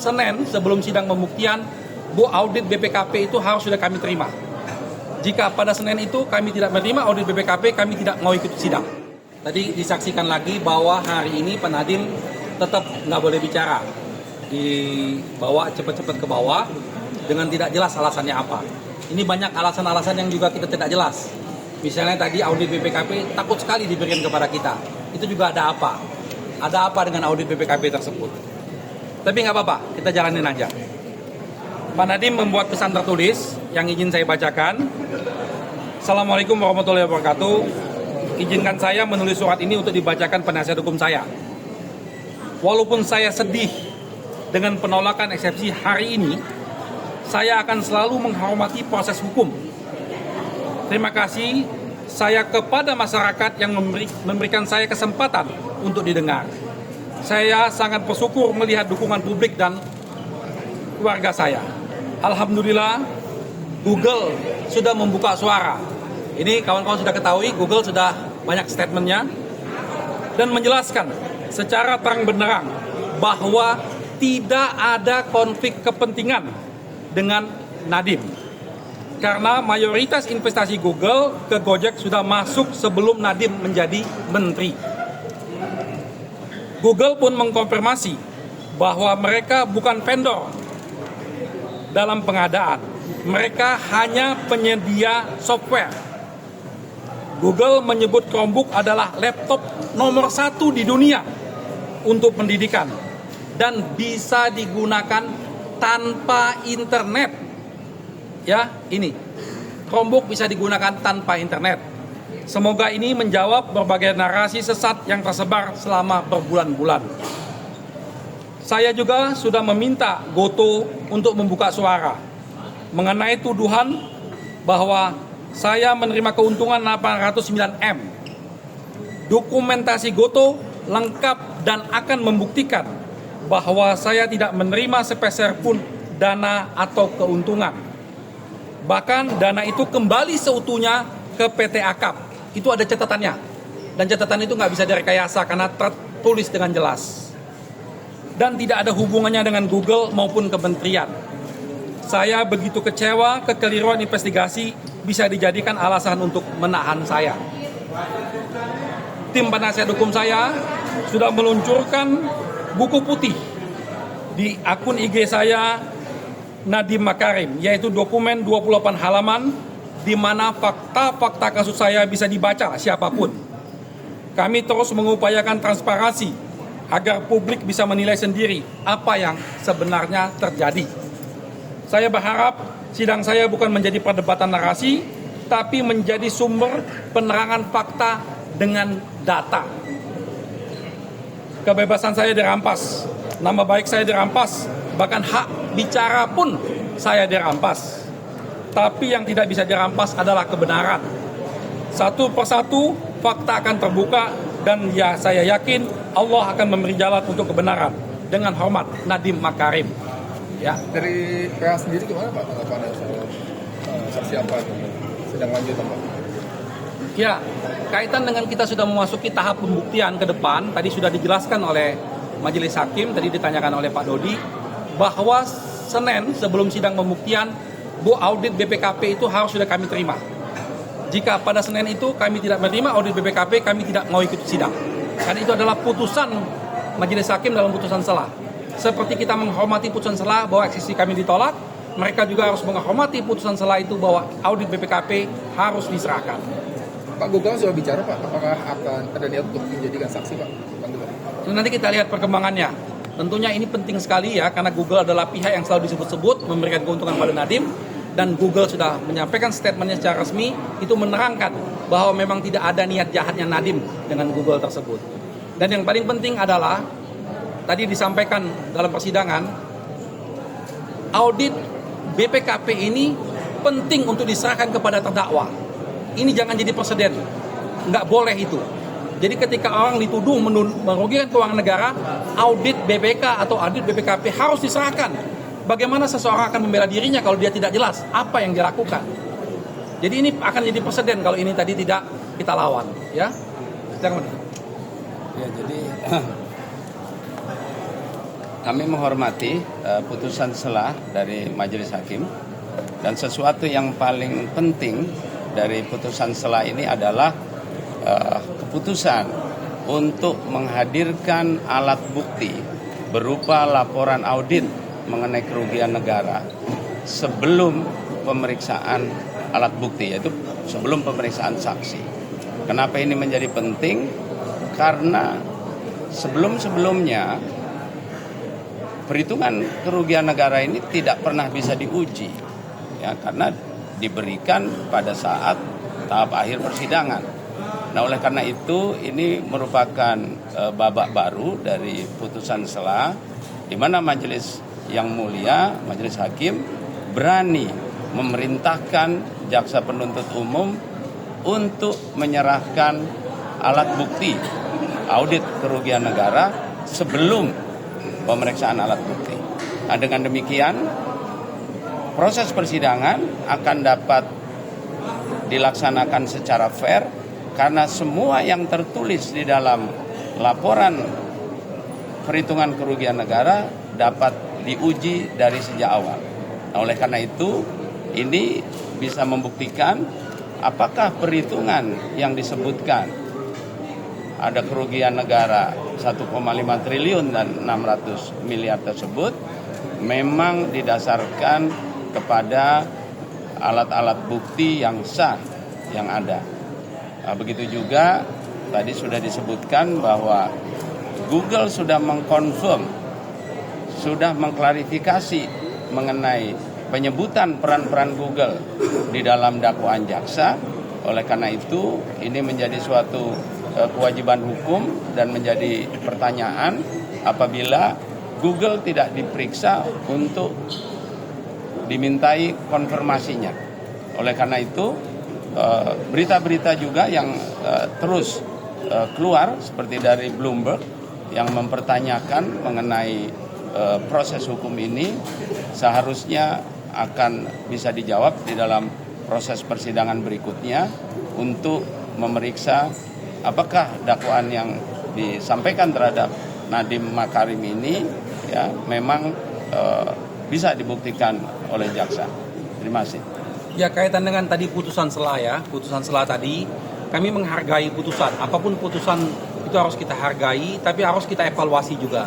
Senin sebelum sidang pembuktian, audit BPKP itu harus sudah kami terima. Jika pada Senin itu kami tidak menerima audit BPKP, kami tidak mau ikut sidang. Tadi disaksikan lagi bahwa hari ini Pak Nadiem tetap nggak boleh bicara. Dibawa cepat-cepat ke bawah dengan tidak jelas alasannya apa. Ini banyak alasan-alasan yang juga kita tidak jelas. Misalnya tadi audit BPKP takut sekali diberikan kepada kita. Itu juga ada apa? Ada apa dengan audit BPKP tersebut? Tapi nggak apa-apa, kita jalanin aja. Pak Nadiem membuat pesan tertulis yang ingin saya bacakan. Assalamualaikum warahmatullahi wabarakatuh. Izinkan saya menulis surat ini untuk dibacakan penasihat hukum saya. Walaupun saya sedih dengan penolakan eksepsi hari ini, saya akan selalu menghormati proses hukum. Terima kasih saya kepada masyarakat yang memberikan saya kesempatan untuk didengar. Saya sangat bersyukur melihat dukungan publik dan keluarga saya. Alhamdulillah, Google sudah membuka suara. Ini kawan-kawan sudah ketahui, Google sudah banyak statementnya dan menjelaskan secara terang benderang bahwa tidak ada konflik kepentingan dengan Nadiem. Karena mayoritas investasi Google ke Gojek sudah masuk sebelum Nadiem menjadi menteri. Google pun mengkonfirmasi bahwa mereka bukan vendor dalam pengadaan. Mereka hanya penyedia software. Google menyebut Chromebook adalah laptop nomor 1 di dunia untuk pendidikan dan bisa digunakan tanpa internet. Ya, ini Chromebook bisa digunakan tanpa internet. Semoga ini menjawab berbagai narasi sesat yang tersebar selama berbulan-bulan. Saya juga sudah meminta Goto untuk membuka suara mengenai tuduhan bahwa saya menerima keuntungan 809M. Dokumentasi Goto lengkap dan akan membuktikan bahwa saya tidak menerima sepeser pun dana atau keuntungan. Bahkan dana itu kembali seutuhnya ke PT Akap. Itu ada catatannya. Dan catatan itu nggak bisa direkayasa karena tertulis dengan jelas. Dan tidak ada hubungannya dengan Google maupun kementerian. Saya begitu kecewa kekeliruan investigasi bisa dijadikan alasan untuk menahan saya. Tim penasihat hukum saya sudah meluncurkan buku putih di akun IG saya Nadiem Makarim, yaitu dokumen 28 halaman di mana fakta-fakta kasus saya bisa dibaca siapapun. Kami terus mengupayakan transparansi agar publik bisa menilai sendiri apa yang sebenarnya terjadi. Saya berharap sidang saya bukan menjadi perdebatan narasi, tapi menjadi sumber penerangan fakta dengan data. Kebebasan saya dirampas, nama baik saya dirampas, bahkan hak bicara pun saya dirampas. Tapi yang tidak bisa dirampas adalah kebenaran. Satu persatu fakta akan terbuka dan ya saya yakin Allah akan memberi jalan untuk kebenaran. Dengan hormat, Nadiem Makarim. Ya. Dari PH sendiri gimana Pak tanggapannya soal saksi apa sedang lanjut Pak? Ya, kaitan dengan kita sudah memasuki tahap pembuktian ke depan, tadi sudah dijelaskan oleh Majelis Hakim, tadi ditanyakan oleh Pak Dodi, bahwa Senin sebelum sidang pembuktian, audit BPKP itu harus sudah kami terima. Jika pada Senin itu kami tidak menerima audit BPKP, kami tidak mau ikut sidang. Karena itu adalah putusan Majelis Hakim dalam putusan selah. Seperti kita menghormati putusan selah bahwa eksepsi kami ditolak, mereka juga harus menghormati putusan selah itu bahwa audit BPKP harus diserahkan. Pak Google sudah bicara Pak, apakah akan ada niat untuk menjadikan saksi Pak? Nanti kita lihat perkembangannya. Tentunya ini penting sekali ya, karena Google adalah pihak yang selalu disebut-sebut memberikan keuntungan pada Nadiem. Dan Google sudah menyampaikan statementnya secara resmi, itu menerangkan bahwa memang tidak ada niat jahatnya Nadiem dengan Google tersebut. Dan yang paling penting adalah, tadi disampaikan dalam persidangan, audit BPKP ini penting untuk diserahkan kepada terdakwa. Ini jangan jadi presiden, nggak boleh itu. Jadi ketika orang dituduh merugikan keuangan negara, audit BPK atau audit BPKP harus diserahkan. Bagaimana seseorang akan membela dirinya kalau dia tidak jelas apa yang dia lakukan? Jadi ini akan jadi presiden kalau ini tadi tidak kita lawan, ya. Silakan. Ya, jadi kami menghormati putusan selah dari Majelis Hakim, dan sesuatu yang paling penting dari putusan selah ini adalah keputusan untuk menghadirkan alat bukti berupa laporan audit mengenai kerugian negara sebelum pemeriksaan alat bukti, yaitu sebelum pemeriksaan saksi. Kenapa ini menjadi penting? Karena sebelum-sebelumnya perhitungan kerugian negara ini tidak pernah bisa diuji, ya, karena diberikan pada saat tahap akhir persidangan. Nah, oleh karena itu ini merupakan babak baru dari putusan selah, di mana majelis yang mulia, majelis hakim, berani memerintahkan jaksa penuntut umum untuk menyerahkan alat bukti audit kerugian negara sebelum pemeriksaan alat bukti. Nah, dengan demikian proses persidangan akan dapat dilaksanakan secara fair karena semua yang tertulis di dalam laporan perhitungan kerugian negara dapat diuji dari sejak awal. Nah, oleh karena itu ini bisa membuktikan apakah perhitungan yang disebutkan ada kerugian negara 1,5 triliun dan 600 miliar tersebut memang didasarkan kepada alat-alat bukti yang sah yang ada. Nah, begitu juga tadi sudah disebutkan bahwa Google sudah mengkonfirm, sudah mengklarifikasi mengenai penyebutan peran-peran Google di dalam dakwaan jaksa. Oleh karena itu ini menjadi suatu kewajiban hukum dan menjadi pertanyaan apabila Google tidak diperiksa untuk dimintai konfirmasinya. Oleh karena itu berita-berita juga yang terus keluar seperti dari Bloomberg yang mempertanyakan mengenai proses hukum ini seharusnya akan bisa dijawab di dalam proses persidangan berikutnya untuk memeriksa apakah dakwaan yang disampaikan terhadap Nadiem Makarim ini ya memang bisa dibuktikan oleh jaksa. Terima kasih. Ya, kaitan dengan tadi putusan selah ya, putusan selah tadi, kami menghargai putusan. Apapun putusan itu harus kita hargai, tapi harus kita evaluasi juga.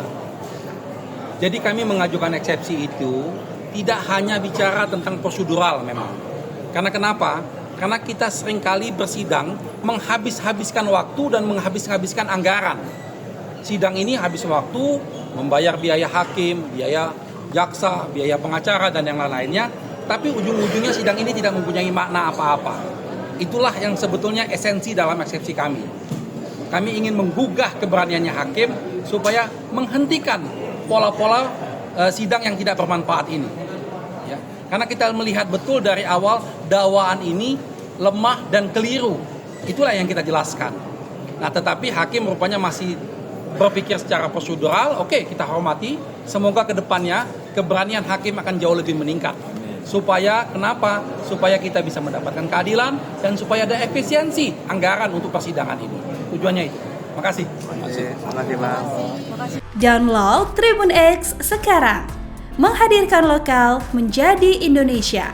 Jadi kami mengajukan eksepsi itu tidak hanya bicara tentang prosedural memang. Karena kenapa? Karena kita seringkali bersidang menghabis-habiskan waktu dan menghabis-habiskan anggaran. Sidang ini habis waktu, membayar biaya hakim, biaya jaksa, biaya pengacara, dan yang lain-lainnya. Tapi ujung-ujungnya sidang ini tidak mempunyai makna apa-apa. Itulah yang sebetulnya esensi dalam eksepsi kami. Kami ingin menggugah keberaniannya hakim supaya menghentikan pola-pola sidang yang tidak bermanfaat ini. Ya. Karena kita melihat betul dari awal dakwaan ini lemah dan keliru. Itulah yang kita jelaskan. Nah, tetapi hakim rupanya masih berpikir secara prosedural. Oke, kita hormati. Semoga ke depannya keberanian hakim akan jauh lebih meningkat. Supaya kenapa? Supaya kita bisa mendapatkan keadilan dan supaya ada efisiensi anggaran untuk persidangan ini. Tujuannya itu. Makasih. Terima kasih, Bang. Download Tribun X sekarang. Menghadirkan lokal menjadi Indonesia.